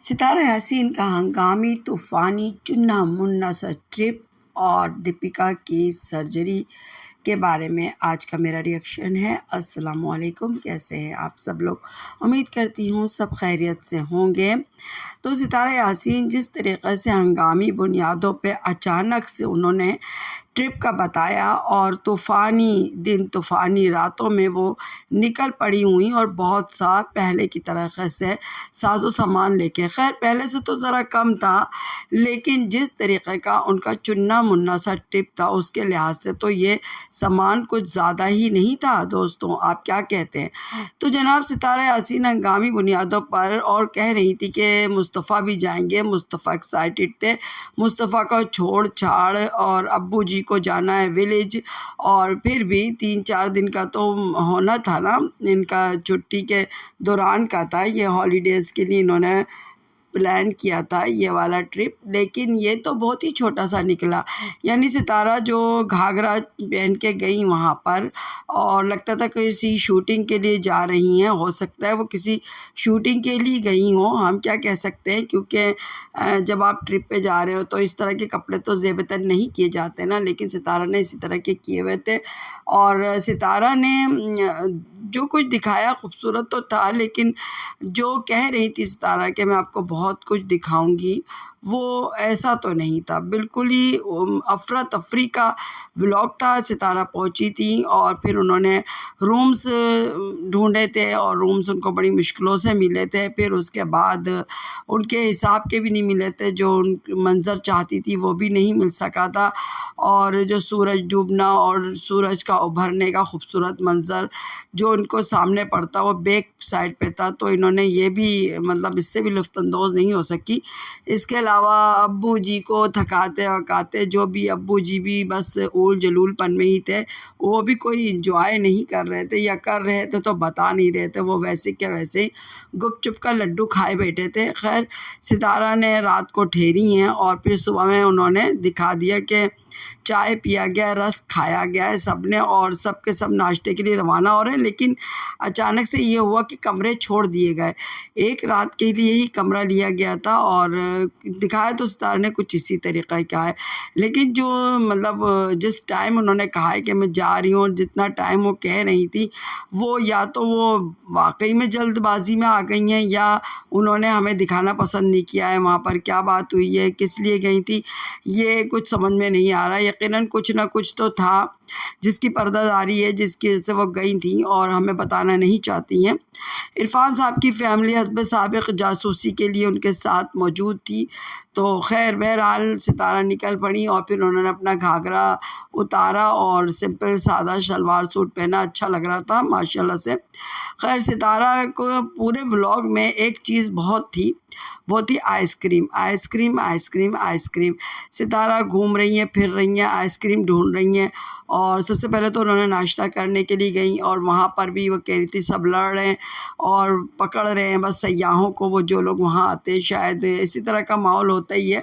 ستارہ یاسین کا ہنگامی طوفانی چنا منا سا ٹرپ اور دیپیکا کی سرجری کے بارے میں آج کا میرا ریئیکشن ہے۔ السلام علیکم، کیسے ہیں آپ سب لوگ؟ امید کرتی ہوں سب خیریت سے ہوں گے۔ تو ستارہ یاسین جس طریقے سے ہنگامی بنیادوں پہ اچانک سے انہوں نے ٹرپ کا بتایا اور طوفانی دن طوفانی راتوں میں وہ نکل پڑی ہوئیں اور بہت سا پہلے کی طریقے سے ساز و سامان لے کے، خیر پہلے سے تو ذرا کم تھا لیکن جس طریقے کا ان کا چنا منا سا ٹرپ تھا اس کے لحاظ سے تو یہ سامان کچھ زیادہ ہی نہیں تھا۔ دوستوں آپ کیا کہتے ہیں؟ تو جناب ستارہ یاسین ہنگامی بنیادوں پر اور کہہ رہی تھی کہ مصطفیٰ بھی جائیں گے، مصطفیٰ ایکسائٹیڈ تھے، مصطفیٰ کا چھوڑ چھاڑ اور ابو جی کو جانا ہے ولیج، اور پھر بھی 3-4 دن کا تو ہونا تھا نا، ان کا چھٹی کے دوران کا تھا، یہ ہالیڈیز کے لیے انہوں نے پلان کیا تھا یہ والا ٹرپ، لیکن یہ تو بہت ہی چھوٹا سا نکلا۔ یعنی ستارہ جو گھاگھرا پہن کے گئی وہاں پر اور لگتا تھا کہ کسی شوٹنگ کے لیے جا رہی ہیں، ہو سکتا ہے وہ کسی شوٹنگ کے لیے گئی ہوں، ہم کیا کہہ سکتے ہیں، کیونکہ جب آپ ٹرپ پہ جا رہے ہو تو اس طرح کے کپڑے تو زیب تن نہیں کیے جاتے نا، لیکن ستارہ نے اسی طرح کے کیے ہوئے تھے اور ستارہ نے جو کچھ دکھایا خوبصورت تو تھا، لیکن جو کہہ رہی تھی ستارہ کہ میں آپ کو بہت کچھ دکھاؤں گی وہ ایسا تو نہیں تھا، بالکل ہی افراتفری کا ولاگ تھا۔ ستارہ پہنچی تھی اور پھر انہوں نے رومز ڈھونڈے تھے اور رومز ان کو بڑی مشکلوں سے ملے تھے، پھر اس کے بعد ان کے حساب کے بھی نہیں ملے تھے، جو ان منظر چاہتی تھی وہ بھی نہیں مل سکا تھا، اور جو سورج ڈوبنا اور سورج کا ابھرنے کا خوبصورت منظر جو ان کو سامنے پڑتا وہ بیک سائڈ پہ تھا، تو انہوں نے یہ بھی مطلب اس سے بھی لطف اندوز نہیں ہو سکی۔ اس کے علاوہ ابو جی کو تھکاتے وکاتے، جو بھی ابو جی بھی بس اول جلول پن میں ہی تھے، وہ بھی کوئی انجوائے نہیں کر رہے تھے، یا کر رہے تھے تو بتا نہیں رہے تھے، وہ ویسے کیا ویسے ہی گپ چپ کا لڈو کھائے بیٹھے تھے۔ خیر ستارہ نے رات کو ٹھہری ہیں اور پھر صبح میں انہوں نے دکھا دیا کہ چائے پیا گیا، رس کھایا گیا ہے سب نے، اور سب کے سب ناشتے کے لیے روانہ ہو رہے ہیں، لیکن اچانک سے یہ ہوا کہ کمرے چھوڑ دیے گئے۔ ایک رات کے لیے ہی کمرہ لیا گیا تھا اور دکھایا تو ستارہ نے کچھ اسی طریقہ کا ہے، لیکن جو مطلب جس ٹائم انہوں نے کہا ہے کہ میں جا رہی ہوں، جتنا ٹائم وہ کہہ رہی تھی وہ یا تو وہ واقعی میں جلد بازی میں آ گئی ہیں یا انہوں نے ہمیں دکھانا پسند نہیں کیا ہے وہاں پر کیا بات ہوئی ہے، کس لیے گئی تھی، یہ کچھ سمجھ میں نہیں آ رہا۔ یقیناً کچھ نہ کچھ تو تھا جس کی پردہ داری ہے، جس کی وجہ سے وہ گئی تھیں اور ہمیں بتانا نہیں چاہتی ہیں۔ عرفان صاحب کی فیملی حسب سابق جاسوسی کے لیے ان کے ساتھ موجود تھی، تو خیر بہرحال ستارہ نکل پڑی اور پھر انہوں نے اپنا گھاگھرا اتارا اور سمپل سادہ شلوار سوٹ پہنا، اچھا لگ رہا تھا ماشاءاللہ سے۔ خیر ستارہ کو پورے ولاگ میں ایک چیز بہت تھی، وہ تھی ice cream, ice cream, ice cream, ice cream. ستارہ گھوم رہی ہیں، پھر رہی ہیں، آئس کریم ڈھونڈ رہی ہیں، اور سب سے پہلے تو انہوں نے ناشتہ کرنے کے لیے گئیں اور وہاں پر بھی وہ کہہ رہی تھی سب لڑ رہے ہیں اور پکڑ رہے ہیں بس سیاحوں کو، وہ جو لوگ وہاں آتے ہیں، شاید اسی طرح کا ماحول ہوتا ہی ہے،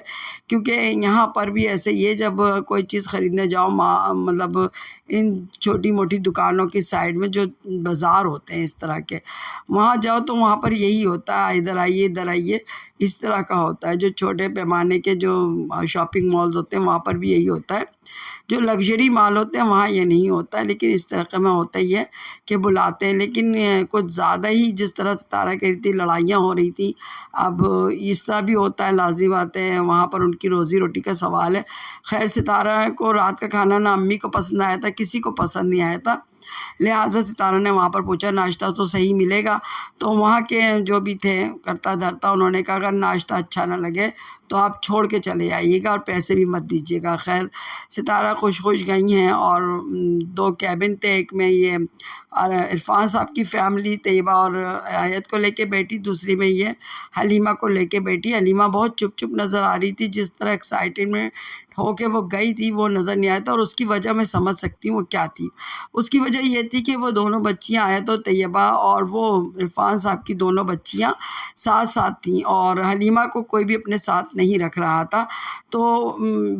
کیونکہ یہاں پر بھی ایسے ہی ہے، جب کوئی چیز خریدنے جاؤ مطلب ان چھوٹی موٹی دکانوں کی سائڈ میں جو بازار ہوتے ہیں اس طرح کے، وہاں جاؤ تو وہاں پر یہی ہوتا ہے، ادھر آئیے ادھر آئیے، اس طرح کا ہوتا ہے۔ جو چھوٹے پیمانے کے جو شاپنگ مالز ہوتے ہیں وہاں پر بھی یہی ہوتا ہے، جو لگژری مال ہوتے ہیں وہاں یہ نہیں ہوتا ہے، لیکن اس طرح میں ہوتا ہی ہے کہ بلاتے ہیں، لیکن کچھ زیادہ ہی جس طرح ستارہ کہہ رہی تھی لڑائیاں ہو رہی تھیں، اب اس طرح بھی ہوتا ہے، لازمی بات ہے، وہاں پر ان کی روزی روٹی کا سوال ہے۔ خیر ستارہ کو رات کا کھانا نہ امی کو پسند آیا تھا، کسی کو پسند نہیں آیا تھا، لہٰذا ستارہ نے وہاں پر پوچھا ناشتہ تو صحیح ملے گا، تو وہاں کے جو بھی تھے کرتا دھرتا انہوں نے کہا اگر ناشتہ اچھا نہ لگے تو آپ چھوڑ کے چلے آئیے گا اور پیسے بھی مت دیجیے گا۔ خیر ستارہ خوش گئی ہیں اور 2 کیبن تھے، ایک میں یہ عرفان صاحب کی فیملی طیبہ اور آیت کو لے کے بیٹھی، دوسری میں یہ حلیمہ کو لے کے بیٹھی۔ حلیمہ بہت چپ چپ نظر آ رہی تھی، جس طرح ایکسائٹمنٹ ہو کے وہ گئی تھی وہ نظر نہیں آیا تھا، اور اس کی وجہ میں سمجھ سکتی ہوں وہ کیا تھی۔ اس کی وجہ یہ تھی کہ وہ دونوں بچیاں آیت و طیبہ اور وہ عرفان صاحب کی دونوں بچیاں ساتھ ساتھ تھیں، اور حلیمہ کو کوئی بھی اپنے ساتھ نہیں رکھ رہا تھا۔ تو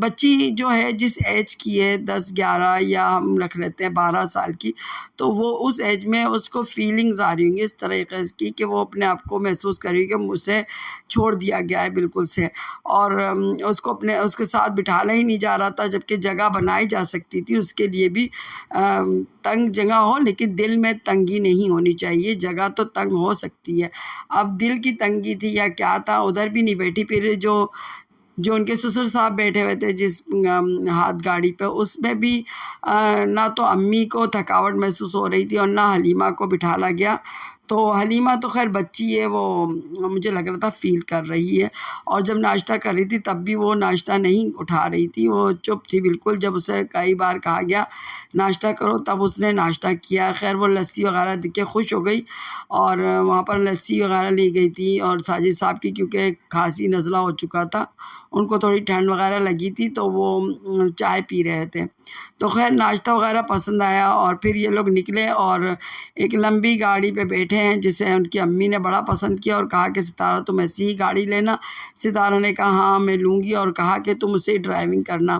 بچی جو ہے جس ایج کی ہے 10-11 یا ہم رکھ لیتے ہیں 12 سال کی، تو وہ اس ایج میں اس کو فیلنگز آ رہی ہوں گی اس طریقے کی کہ وہ اپنے آپ کو محسوس کر رہی ہے کہ مجھ سے چھوڑ دیا گیا ہے بالکل سے، اور اس کو اس کے ساتھ بٹھانا ہی نہیں جا رہا تھا، جبکہ جگہ بنائی جا سکتی تھی اس کے لیے بھی، تنگ جگہ ہو لیکن دل میں تنگی نہیں ہونی چاہیے۔ جگہ تو تنگ ہو سکتی ہے، اب دل کی تنگی تھی یا کیا تھا ادھر بھی نہیں بیٹھی۔ پھر جو ان کے سسر صاحب بیٹھے ہوئے تھے جس ہاتھ گاڑی پہ، اس میں بھی نہ تو امی کو تھکاوٹ محسوس ہو رہی تھی اور نہ حلیمہ کو بٹھالا گیا۔ تو حلیمہ تو خیر بچی ہے، وہ مجھے لگ رہا تھا فیل کر رہی ہے، اور جب ناشتہ کر رہی تھی تب بھی وہ ناشتہ نہیں اٹھا رہی تھی، وہ چپ تھی بالکل۔ جب اسے کئی بار کہا گیا ناشتہ کرو تب اس نے ناشتہ کیا۔ خیر وہ لسی وغیرہ دے کے خوش ہو گئی، اور وہاں پر لسی وغیرہ لی گئی تھی، اور ساجد صاحب کی کیونکہ کھانسی نزلہ ہو چکا تھا، ان کو تھوڑی ٹھنڈ وغیرہ لگی تھی تو وہ چائے پی رہے تھے۔ تو خیر ناشتہ وغیرہ پسند آیا، اور پھر یہ لوگ نکلے اور ایک لمبی گاڑی پہ بیٹھے ہیں جسے ان کی امی نے بڑا پسند کیا، اور کہا کہ ستارہ تم ایسی ہی گاڑی لینا۔ ستارہ نے کہا ہاں میں لوں گی، اور کہا کہ تم اسے ڈرائیونگ کرنا۔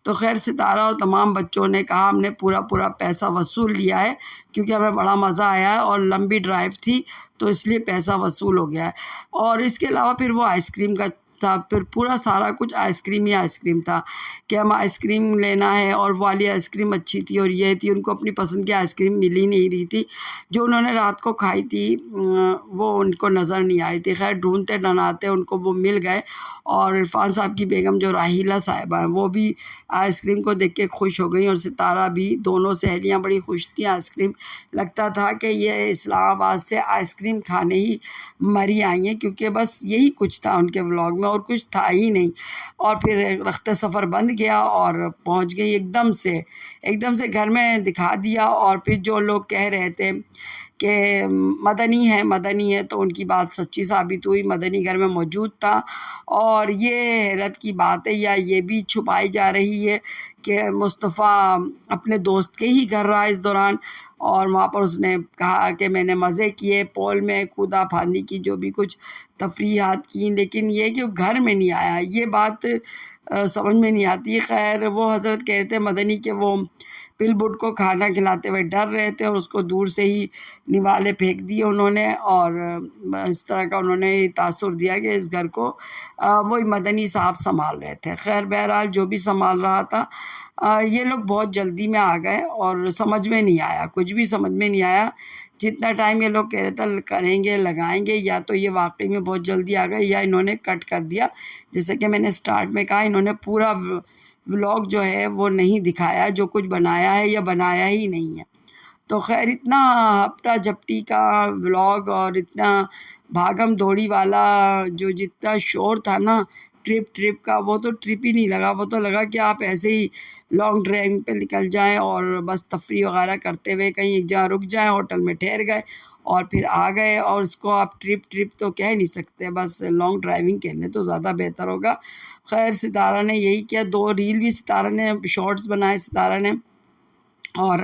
تو خیر ستارہ اور تمام بچوں نے کہا ہم نے پورا پیسہ وصول لیا ہے، کیونکہ ہمیں بڑا مزہ آیا ہے اور لمبی ڈرائیو تھی تو اس لیے پیسہ وصول ہو گیا ہے۔ اور اس کے علاوہ پھر وہ آئس کریم کا تھا، پھر پورا سارا کچھ آئس کریم ہی آئس کریم تھا کہ ہم آئس کریم لینا ہے، اور وہ والی آئس کریم اچھی تھی اور یہ تھی، ان کو اپنی پسند کی آئس کریم مل ہی نہیں رہی تھی۔ جو انہوں نے رات کو کھائی تھی وہ ان کو نظر نہیں آئی تھی۔ خیر ڈھونڈتے ڈھناتے ان کو وہ مل گئے، اور عرفان صاحب کی بیگم جو راحیلہ صاحبہ ہیں وہ بھی آئس کریم کو دیکھ کے خوش ہو گئیں، اور ستارہ بھی، دونوں سہیلیاں بڑی خوش تھیں آئس کریم۔ لگتا تھا کہ یہ اسلام آباد سے آئس کریم کھانے ہی مری آئی ہیں، کیونکہ بس یہی کچھ تھا ان کے ولاگ میں اور کچھ تھا ہی نہیں۔ اور پھر رخت سفر بند گیا اور پہنچ گئی ایک دم سے گھر میں دکھا دیا۔ اور پھر جو لوگ کہہ رہے تھے کہ مدنی ہے تو ان کی بات سچی ثابت ہوئی، مدنی گھر میں موجود تھا۔ اور یہ حیرت کی بات ہے، یا یہ بھی چھپائی جا رہی ہے کہ مصطفیٰ اپنے دوست کے ہی گھر رہا اس دوران، اور وہاں پر اس نے کہا کہ میں نے مزے کیے، پول میں کودا پھاندی کی، جو بھی کچھ تفریحات کی، لیکن یہ کہ وہ گھر میں نہیں آیا، یہ بات سمجھ میں نہیں آتی۔ خیر وہ حضرت کہتے تھے مدنی کہ وہ پل بڈ کو کھانا کھلاتے ہوئے ڈر رہے تھے، اور اس کو دور سے ہی نوالے پھینک دیے انہوں نے، اور اس طرح کا انہوں نے تاثر دیا کہ اس گھر کو وہی مدنی صاحب سنبھال رہے تھے۔ خیر بہرحال جو بھی سنبھال رہا تھا، یہ لوگ بہت جلدی میں آ گئے، اور سمجھ میں نہیں آیا، کچھ بھی سمجھ میں نہیں آیا۔ جتنا ٹائم یہ لوگ کہہ رہے تھے کریں گے لگائیں گے، یا تو یہ واقعی میں بہت جلدی آ گئے یا انہوں نے کٹ کر دیا۔ جیسے کہ میں نے سٹارٹ میں کہا انہوں نے پورا ولاگ جو ہے وہ نہیں دکھایا، جو کچھ بنایا ہے یا بنایا ہی نہیں ہے۔ تو خیر اتنا ہپٹا جھپٹی کا ولاگ اور اتنا بھاگم دوڑی والا جو جتنا شور تھا نا ٹرپ کا، وہ تو ٹرپ ہی نہیں لگا، وہ تو لگا کہ آپ ایسے ہی لانگ ڈرائیو پہ نکل جائیں اور بس تفریح وغیرہ کرتے ہوئے کہیں ایک جگہ رک جائیں، ہوٹل میں ٹھہر گئے اور پھر آ گئے، اور اس کو آپ ٹرپ تو کہہ نہیں سکتے، بس لانگ ڈرائیونگ کہنے تو زیادہ بہتر ہوگا۔ خیر ستارہ نے یہی کیا، 2 ریل بھی ستارہ نے، شارٹس بنائے ستارہ نے، اور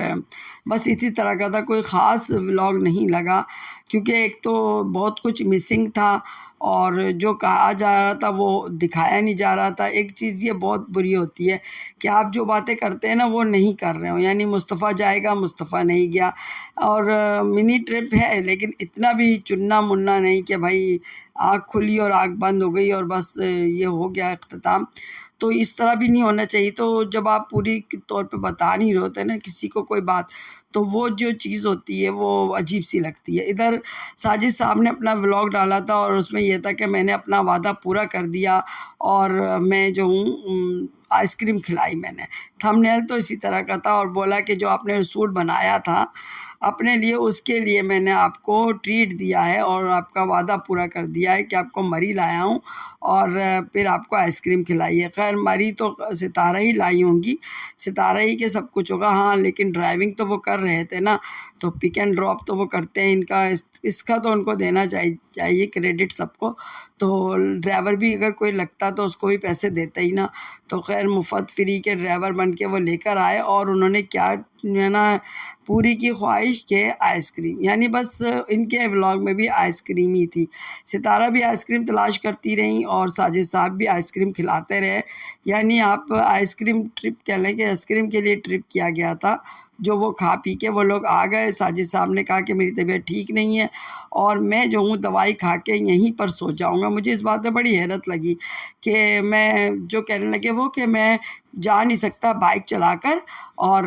بس اسی طرح کا تھا، کوئی خاص ولاگ نہیں لگا، کیونکہ ایک تو بہت کچھ مسنگ تھا، اور جو کہا جا رہا تھا وہ دکھایا نہیں جا رہا تھا۔ ایک چیز یہ بہت بری ہوتی ہے کہ آپ جو باتیں کرتے ہیں نا وہ نہیں کر رہے ہو، یعنی مصطفیٰ جائے گا، مصطفیٰ نہیں گیا، اور منی ٹرپ ہے لیکن اتنا بھی چننا مننا نہیں کہ بھائی آنکھ کھلی اور آنکھ بند ہو گئی اور بس یہ ہو گیا اختتام۔ تو اس طرح بھی نہیں ہونا چاہیے۔ تو جب آپ پوری طور پہ بتا نہیں رہے ہوتے نا کسی کو کوئی بات، تو وہ جو چیز ہوتی ہے وہ عجیب سی لگتی ہے۔ ادھر ساجد صاحب نے اپنا ولاگ ڈالا تھا اور اس میں یہ تھا کہ میں نے اپنا وعدہ پورا کر دیا، اور میں جو ہوں آئس کریم کھلائی میں نے۔ تھمبنیل تو اسی طرح کا تھا، اور بولا کہ جو آپ نے سوٹ بنایا تھا اپنے لیے اس کے لیے میں نے آپ کو ٹریٹ دیا ہے اور آپ کا وعدہ پورا کر دیا ہے کہ آپ کو مری لایا ہوں اور پھر آپ کو آئس کریم کھلائی ہے۔ خیر مری تو ستارہ ہی لائی ہوں گی، ستارہ ہی کے سب کچھ ہوگا، ہاں لیکن ڈرائیونگ تو وہ کر رہے تھے نا، تو پک اینڈ ڈراپ تو وہ کرتے ہیں، ان کا اس کا تو ان کو دینا چاہیے کریڈٹ سب کو۔ تو ڈرائیور بھی اگر کوئی لگتا تو اس کو بھی پیسے دیتا ہی نا، تو خیر مفت فری کے ڈرائیور بن کے وہ لے کر آئے اور انہوں نے کیا نا پوری کی خواہش کہ آئس کریم، یعنی بس ان کے ولاگ میں بھی آئس کریم ہی تھی۔ ستارہ بھی آئس کریم تلاش کرتی رہیں اور ساجد صاحب بھی آئس کریم کھلاتے رہے، یعنی آپ آئس کریم ٹرپ کہہ لیں کہ آئس کریم کے لیے ٹرپ کیا گیا تھا، جو وہ کھا پی کے وہ لوگ آ گئے۔ ساجد صاحب نے کہا کہ میری طبیعت ٹھیک نہیں ہے اور میں جو ہوں دوائی کھا کے یہیں پر سو جاؤں گا۔ مجھے اس بات میں بڑی حیرت لگی کہ میں جو کہنے لگے وہ کہ میں جا نہیں سکتا بائک چلا کر، اور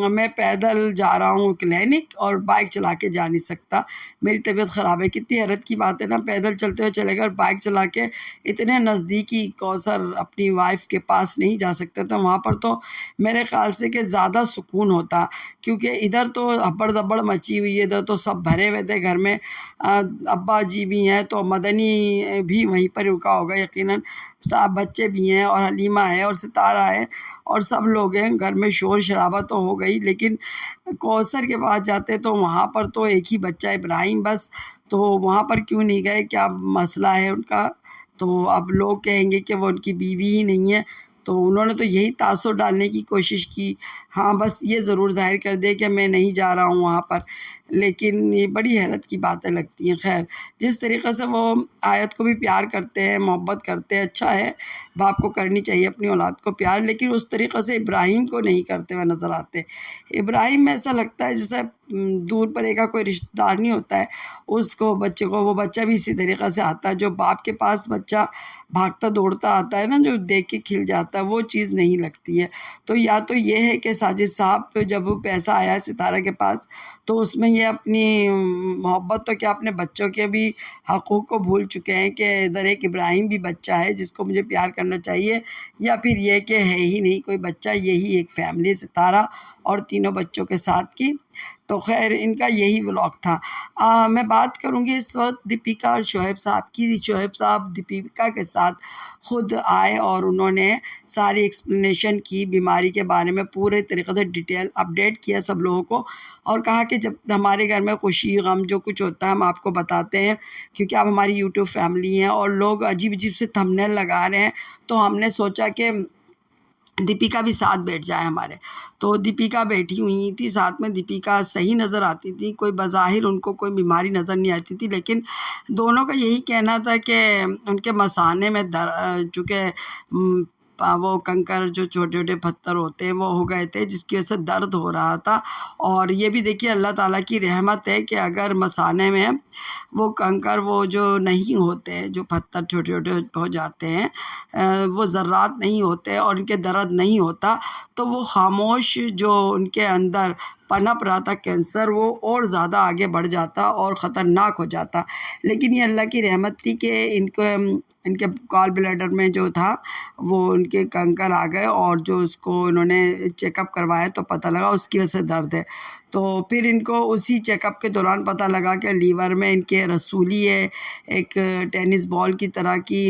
میں پیدل جا رہا ہوں کلینک اور بائک چلا کے جا نہیں سکتا، میری طبیعت خراب ہے۔ کتنی حیرت کی بات ہے نا، پیدل چلتے ہوئے چلے گئے اور بائک چلا کے اتنے نزدیکی کوثر اپنی وائف کے پاس نہیں جا سکتے تھے۔ وہاں پر تو میرے خیال سے کہ زیادہ سکون ہوتا، کیونکہ ادھر تو ہبڑ دبڑ مچی ہوئی ہے، ادھر تو سب بھرے ہوئے تھے گھر میں، ابا جی بھی ہیں تو مدنی بھی وہیں پر رکا ہوگا یقیناً، بچے بھی ہیں اور حلیمہ ہے اور ستارہ ہے اور سب لوگ ہیں گھر میں، شور شرابہ تو ہو گئی۔ لیکن کوثر کے پاس جاتے تو وہاں پر تو ایک ہی بچہ ابراہیم بس، تو وہاں پر کیوں نہیں گئے، کیا مسئلہ ہے ان کا؟ تو اب لوگ کہیں گے کہ وہ ان کی بیوی ہی نہیں ہے، تو انہوں نے تو یہی تاثر ڈالنے کی کوشش کی، ہاں بس یہ ضرور ظاہر کر دے کہ میں نہیں جا رہا ہوں وہاں پر، لیکن یہ بڑی حیرت کی باتیں لگتی ہیں۔ خیر جس طریقے سے وہ آیت کو بھی پیار کرتے ہیں، محبت کرتے ہیں، اچھا ہے، باپ کو کرنی چاہیے اپنی اولاد کو پیار، لیکن اس طریقے سے ابراہیم کو نہیں کرتے ہوئے نظر آتے۔ ابراہیم میں ایسا لگتا ہے جیسے دور پرے کا کوئی رشتہ دار نہیں ہوتا ہے، اس کو بچے کو، وہ بچہ بھی اسی طریقے سے آتا ہے، جو باپ کے پاس بچہ بھاگتا دوڑتا آتا ہے نا، جو دیکھ کے کھل جاتا ہے، وہ چیز نہیں لگتی ہے۔ تو یا تو یہ ہے کہ ساجد صاحب پہ جب پیسہ آیا ستارہ کے پاس تو اس میں یہ اپنی محبت تو کیا اپنے بچوں کے بھی حقوق کو بھول چکے ہیں کہ ادھر ایک ابراہیم بھی بچہ ہے جس کو مجھے پیار کرنا چاہیے، یا پھر یہ کہ ہے ہی نہیں کوئی بچہ، یہی ایک فیملی ستارہ اور تینوں بچوں کے ساتھ کی۔ تو خیر ان کا یہی ولاگ تھا۔ میں بات کروں گی اس وقت دیپیکا اور شعیب صاحب کی۔ شعیب صاحب دیپیکا کے ساتھ خود آئے اور انہوں نے ساری ایکسپلینیشن کی بیماری کے بارے میں، پورے طریقے سے ڈیٹیل اپڈیٹ کیا سب لوگوں کو، اور کہا کہ جب ہمارے گھر میں خوشی غم جو کچھ ہوتا ہے ہم آپ کو بتاتے ہیں، کیونکہ آپ ہماری یوٹیوب فیملی ہیں اور لوگ عجیب عجیب سے تھمبنیل لگا رہے ہیں، تو ہم نے سوچا کہ دیپیکا بھی ساتھ بیٹھ جائے ہمارے، تو دیپیکا بیٹھی ہوئی تھی ساتھ میں۔ دیپیکا صحیح نظر آتی تھی، کوئی بظاہر ان کو کوئی بیماری نظر نہیں آتی تھی، لیکن دونوں کا یہی کہنا تھا کہ ان کے مثانے میں چونکہ وہ کنکر جو چھوٹے چھوٹے پتھر ہوتے ہیں وہ ہو گئے تھے، جس کی وجہ سے درد ہو رہا تھا۔ اور یہ بھی دیکھیے اللہ تعالیٰ کی رحمت ہے کہ اگر مثانے میں وہ کنکر وہ جو نہیں ہوتے، جو پتھر چھوٹے چھوٹے ہو جاتے ہیں، وہ ذرات نہیں ہوتے اور ان کے درد نہیں ہوتا، تو وہ خاموش جو ان کے اندر پنپ رہا تھا کینسر، وہ اور زیادہ آگے بڑھ جاتا اور خطرناک ہو جاتا۔ لیکن یہ اللہ کی رحمت تھی کہ ان کے گال بلیڈر میں جو تھا وہ ان کے کنکر آ گئے، اور جو اس کو انہوں نے چیک اپ کروایا تو پتہ لگا اس کی وجہ سے درد ہے۔ تو پھر ان کو اسی چیک اپ کے دوران پتہ لگا کہ لیور میں ان کے رسولی ہے، ایک ٹینس بال کی طرح کی،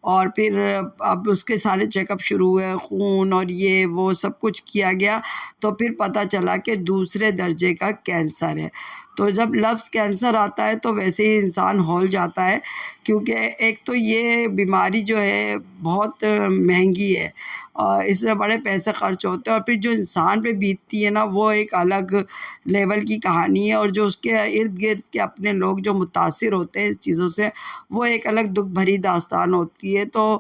اور پھر اب اس کے سارے چیک اپ شروع ہوئے، خون اور یہ وہ سب کچھ کیا گیا، تو پھر پتہ چلا کہ دوسرے درجے کا کینسر ہے۔ تو جب لفظ کینسر آتا ہے تو ویسے ہی انسان ہول جاتا ہے، کیونکہ ایک تو یہ بیماری جو ہے بہت مہنگی ہے اور اس میں بڑے پیسے خرچ ہوتے ہیں، اور پھر جو انسان پہ بیتتی ہے نا وہ ایک الگ لیول کی کہانی ہے، اور جو اس کے ارد گرد کے اپنے لوگ جو متاثر ہوتے ہیں اس چیزوں سے، وہ ایک الگ دکھ بھری داستان ہوتی ہے۔ تو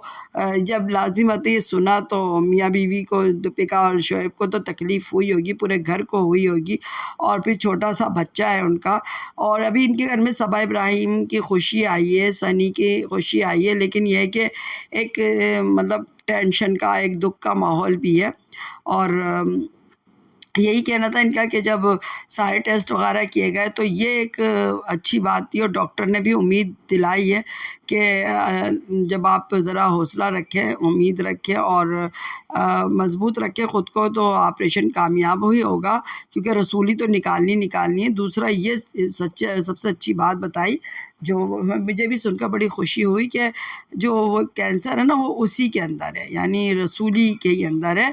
جب لازم آتے یہ سنا تو میاں بیوی کو، دیپیکا اور شعیب کو تو تکلیف ہوئی ہوگی، پورے گھر کو ہوئی ہوگی، اور پھر چھوٹا سا بچہ ہے ان کا، اور ابھی ان کے گھر میں صبا ابراہیم کی خوشی آئی ہے، سنی کی خوشی آئی ہے، لیکن یہ ہے کہ ایک مطلب ٹینشن کا، ایک دکھ کا ماحول بھی ہے۔ اور یہی کہنا تھا ان کا کہ جب سارے ٹیسٹ وغیرہ کیے گئے تو یہ ایک اچھی بات تھی، اور ڈاکٹر نے بھی امید دلائی ہے کہ جب آپ ذرا حوصلہ رکھیں، امید رکھیں اور مضبوط رکھیں خود کو، تو آپریشن کامیاب ہی ہوگا، کیونکہ رسولی تو نکالنی ہے۔ دوسرا یہ سب سے اچھی بات بتائی جو مجھے بھی سن کر بڑی خوشی ہوئی، کہ جو وہ کینسر ہے نا وہ اسی کے اندر ہے، یعنی رسولی کے ہی اندر ہے،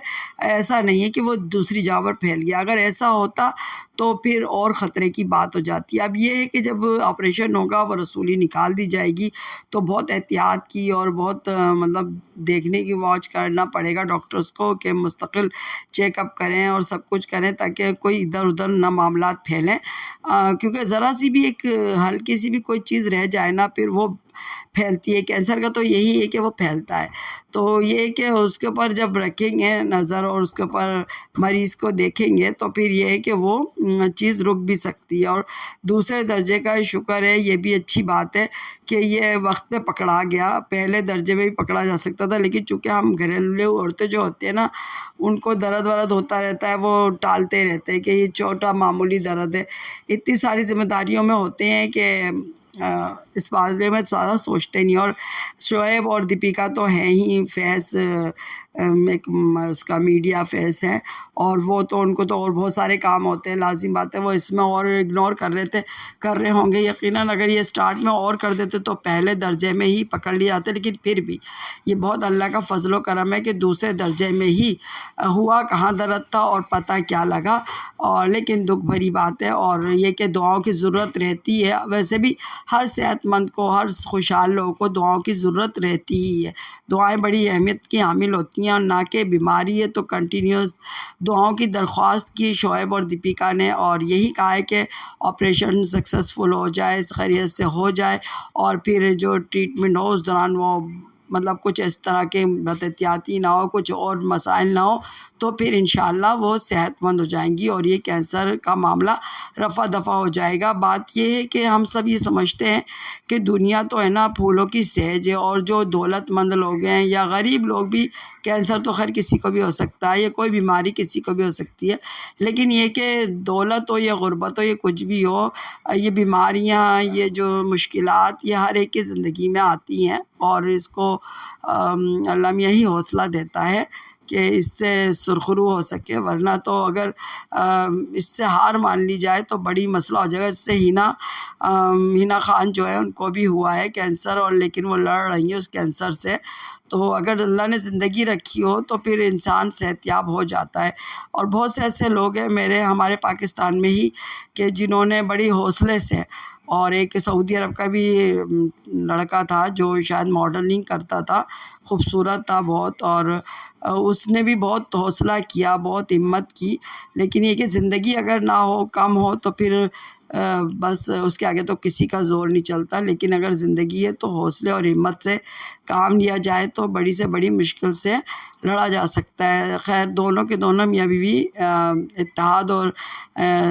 ایسا نہیں ہے کہ وہ دوسری جگہ پر پھیل گیا۔ اگر ایسا ہوتا تو پھر اور خطرے کی بات ہو جاتی ہے۔ اب یہ ہے کہ جب آپریشن ہوگا وہ رسولی نکال دی جائے گی تو بہت احتیاط کی اور بہت مطلب دیکھنے کی واچ کرنا پڑے گا ڈاکٹرز کو، کہ مستقل چیک اپ کریں اور سب کچھ کریں تاکہ کوئی ادھر ادھر نہ معاملات پھیلیں، کیونکہ ذرا سی بھی ایک ہلکی سی بھی کوئی چیز رہ جائے نا پھر وہ پھیلتی ہے۔ کینسر کا تو یہی ہے کہ وہ پھیلتا ہے، تو یہ کہ اس کے اوپر جب رکھیں گے نظر اور اس کے اوپر مریض کو دیکھیں گے تو پھر یہ ہے کہ وہ چیز رک بھی سکتی ہے۔ اور دوسرے درجے کا شکر ہے، یہ بھی اچھی بات ہے کہ یہ وقت پہ پکڑا گیا۔ پہلے درجے میں بھی پکڑا جا سکتا تھا، لیکن چونکہ ہم گھریلو عورتیں جو ہوتی ہیں نا ان کو درد ہوتا رہتا ہے، وہ ٹالتے رہتے ہیں کہ یہ چھوٹا معمولی درد ہے، اتنی ساری ذمہ داریوں میں ہوتے ہیں کہ اس بارے میں زیادہ سوچتے نہیں۔ اور شعیب اور دیپیکا تو ہیں ہی فیس، ایک اس کا میڈیا فیس ہے، اور وہ تو ان کو تو اور بہت سارے کام ہوتے ہیں، لازم بات ہے وہ اس میں اور اگنور کر رہے ہوں گے یقیناً۔ اگر یہ سٹارٹ میں اور کر دیتے تو پہلے درجے میں ہی پکڑ لیے جاتے، لیکن پھر بھی یہ بہت اللہ کا فضل و کرم ہے کہ دوسرے درجے میں ہی ہوا، کہاں درد تھا اور پتہ کیا لگا، اور لیکن دکھ بھری بات ہے۔ اور یہ کہ دعاؤں کی ضرورت رہتی ہے، ویسے بھی ہر صحت مند کو، ہر خوشحال لوگوں کو دعاؤں کی ضرورت رہتی ہی ہے۔ دعائیں بڑی اہمیت کی حامل ہوتی ہیں، اور نہ کہ بیماری ہے تو کنٹینیوس دعاؤں کی درخواست کی شعیب اور دیپیکا نے، اور یہی کہا ہے کہ آپریشن سکسیزفل ہو جائے، خیریت سے ہو جائے، اور پھر جو ٹریٹمنٹ ہو اس دوران وہ مطلب کچھ اس طرح کے بد احتیاطی نہ ہو، کچھ اور مسائل نہ ہو، تو پھر انشاءاللہ وہ صحت مند ہو جائیں گی اور یہ کینسر کا معاملہ رفع دفع ہو جائے گا۔ بات یہ ہے کہ ہم سب یہ سمجھتے ہیں کہ دنیا تو ہے نا پھولوں کی سہج ہے، اور جو دولت مند لوگ ہیں یا غریب لوگ بھی، کینسر تو خیر کسی کو بھی ہو سکتا ہے، یا کوئی بیماری کسی کو بھی ہو سکتی ہے، لیکن یہ کہ دولت ہو یا غربت ہو یا کچھ بھی ہو، یہ بیماریاں، یہ جو مشکلات، یہ ہر ایک کی زندگی میں آتی ہیں، اور اس کو اللہ میاں ہی حوصلہ دیتا ہے کہ اس سے سرخرو ہو سکے، ورنہ تو اگر اس سے ہار مان لی جائے تو بڑی مسئلہ ہو جائے گا۔ اس سے ہینا خان جو ہے ان کو بھی ہوا ہے کینسر، اور لیکن وہ لڑ رہی ہیں اس کینسر سے، تو اگر اللہ نے زندگی رکھی ہو تو پھر انسان صحت یاب ہو جاتا ہے۔ اور بہت سے ایسے لوگ ہیں ہمارے پاکستان میں ہی کہ جنہوں نے بڑی حوصلے سے، اور ایک سعودی عرب کا بھی لڑکا تھا جو شاید ماڈلنگ کرتا تھا، خوبصورت تھا بہت، اور اس نے بھی بہت حوصلہ کیا، بہت ہمت کی، لیکن یہ کہ زندگی اگر نہ ہو، کم ہو، تو پھر بس اس کے آگے تو کسی کا زور نہیں چلتا، لیکن اگر زندگی ہے تو حوصلے اور ہمت سے کام لیا جائے تو بڑی سے بڑی مشکل سے لڑا جا سکتا ہے۔ خیر دونوں کے دونوں میاں بیوی اتحاد اور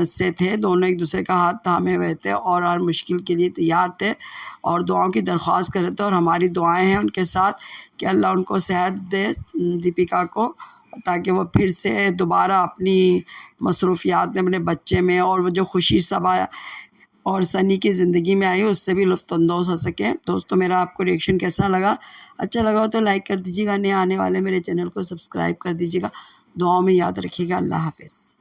سے تھے، دونوں ایک دوسرے کا ہاتھ تھامے ہوئے تھے اور ہر مشکل کے لیے تیار تھے، اور دعاؤں کی درخواست کر رہے تھے، اور ہماری دعائیں ہیں ان کے ساتھ کہ اللہ ان کو صحت دے، دیپیکا کو، تاکہ وہ پھر سے دوبارہ اپنی مصروفیات میں، اپنے بچے میں، اور وہ جو خوشی صبا اور سنی کی زندگی میں آئی اس سے بھی لطف اندوز ہو سکیں۔ دوستو میرا آپ کو ریئیکشن کیسا لگا؟ اچھا لگا ہو تو لائک کر دیجیے گا، نئے آنے والے میرے چینل کو سبسکرائب کر دیجیے گا، دعاؤں میں یاد رکھیے گا۔ اللہ حافظ۔